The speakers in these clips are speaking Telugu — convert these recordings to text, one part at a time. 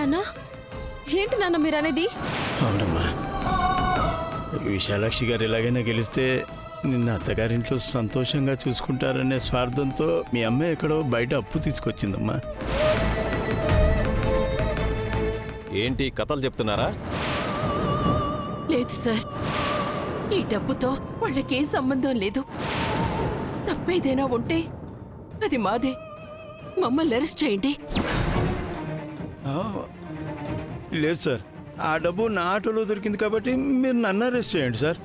నాన్న ఏంటి నాన్న మీరు అనేది? అవునమ్మా, విశాలాక్షి గారు ఎలాగైనా గెలిస్తే నిన్న అత్తగారింట్లో సంతోషంగా చూసుకుంటారనే స్వార్థంతో మీ అమ్మ ఎక్కడో బయట అప్పు తీసుకొచ్చిందమ్మా. ఏంటి కథలు చెప్తున్నారా? లేదు సార్, ఈ డబ్బుతో వాళ్ళకేం సంబంధం లేదు. తప్పేదైనా ఉంటే అది మాదే. మమ్మల్ని అరెస్ట్ చేయండి. లేదు సార్, ఆ డబ్బు నా ఆటోలో దొరికింది కాబట్టి మీరు నన్ను అరెస్ట్ చేయండి సార్.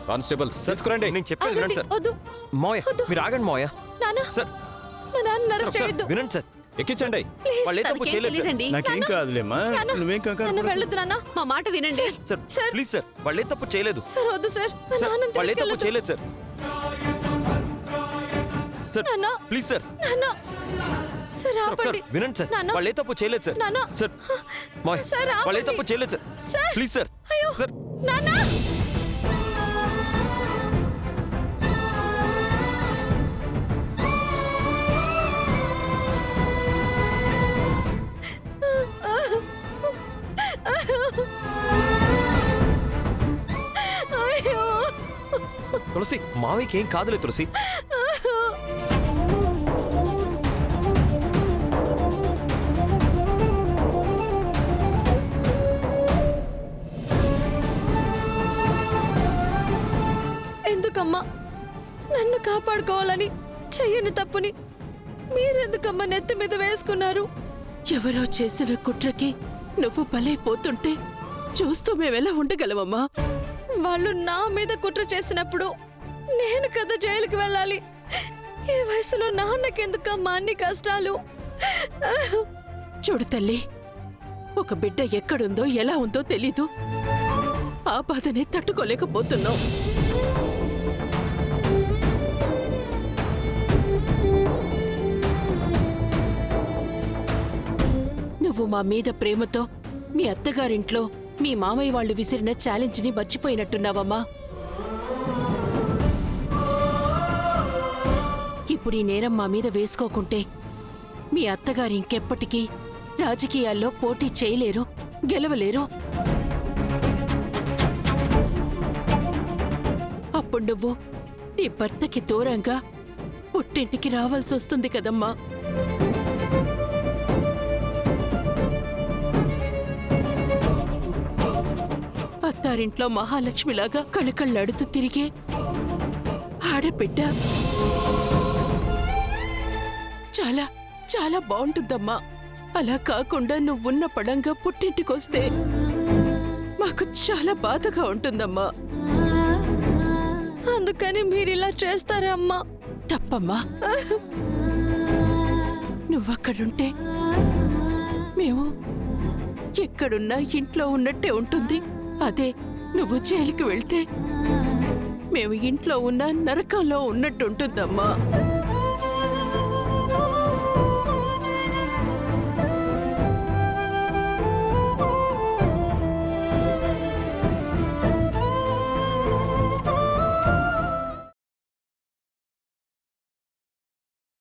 కానిస్టేబుల్ తీసుకురండి. నేను చెప్పేది వినండి సార్. వద్దు మోయ మీరు ఆగండి మోయ. నాన్న సార్ మా నాన్న అరెస్ట్ చేయొద్దు. వినండి సార్. ఎక్కించండి. వాళ్ళు ఏ తప్పు చేయలేదు సార్. నాకేం కాదులేమ్మా, నువ్వేం కంగారు నన్ను పడకు. వెళ్ళొద్దు నాన్న, మా మాట వినండి. సార్ ప్లీజ్ సార్, వాళ్ళు ఏ తప్పు చేయలేదు సార్ వద్దు సార్, మా సార్. నాన్నని వాళ్ళు ఏ తప్పు తీసుకెళ్ళొద్దు. చేయలేదు సార్. సార్ నాన్న ప్లీజ్ సార్. నాన్న సార్ సార్ ఆపండి. వినండి సార్, నాన్న. వాళ్ళు ఏ తప్పు చేయలేదు సార్. నాన్న. సార్ మోయ సార్, వాళ్ళు ఏ ఆపండి. తప్పు చేయలేదు సార్. సార్. Please sir. అయ్యో సార్ నాన్న. అయ్యో తులసి, మావయ్యకి ఏం కాదులే తులసి. ఎందుకమ్మా నన్ను కాపాడుకోవాలని చెయ్యని తప్పుని మీరెందుకమ్మా నెత్తి మీద వేసుకున్నారు? ఎవరో చేసిన కుట్రకి నువ్వు బలైపోతుంటే చూస్తూ మేమెలా ఉండగలమమ్మా? వాళ్ళు నా మీద కుట్ర చేసినప్పుడు నేను కదా జైలుకి వెళ్ళాలి. ఈ వయసులో నాన్నకెందుకమ్మా అన్ని కష్టాలు? చూడు తల్లి, ఒక బిడ్డ ఎక్కడుందో ఎలా ఉందో తెలీదు. ఆ బాధనే తట్టుకోలేకపోతున్నావు. నువ్వు మా మీద ప్రేమతో మీ అత్తగారింట్లో మీ మామయ్య వాళ్ళు విసిరిన ఛాలెంజ్ని మర్చిపోయినట్టున్నావమ్మా. ఇప్పుడు ఈ నేరం మా మీద వేసుకోకుంటే మీ అత్తగారు ఇంకెప్పటికీ రాజకీయాల్లో పోటీ చేయలేరు, గెలవలేరు. అప్పుడు నువ్వు నీ భర్తకి దూరంగా పుట్టింటికి రావాల్సి వస్తుంది కదమ్మా. అత్తారింట్లో మహాలక్ష్మిలాగా కళకళ్ళాడుతూ తిరిగే ఆడబిడ్డ చాలా చాలా బాగుంటుందమ్మా. అలా కాకుండా నువ్వున్న పడంగా పుట్టింటికొస్తే మాకు చాలా బాధగా ఉంటుందమ్మా. అందుకని మీరిలా చేస్తారా అమ్మా? తప్పమ్మా. నువ్వక్కడుంటే మేము ఎక్కడున్నా ఇంట్లో ఉన్నట్టే ఉంటుంది. అదే నువ్వు జైలుకి వెళ్తే మేము ఇంట్లో ఉన్న నరకంలో ఉన్నట్టుంటుందమ్మా.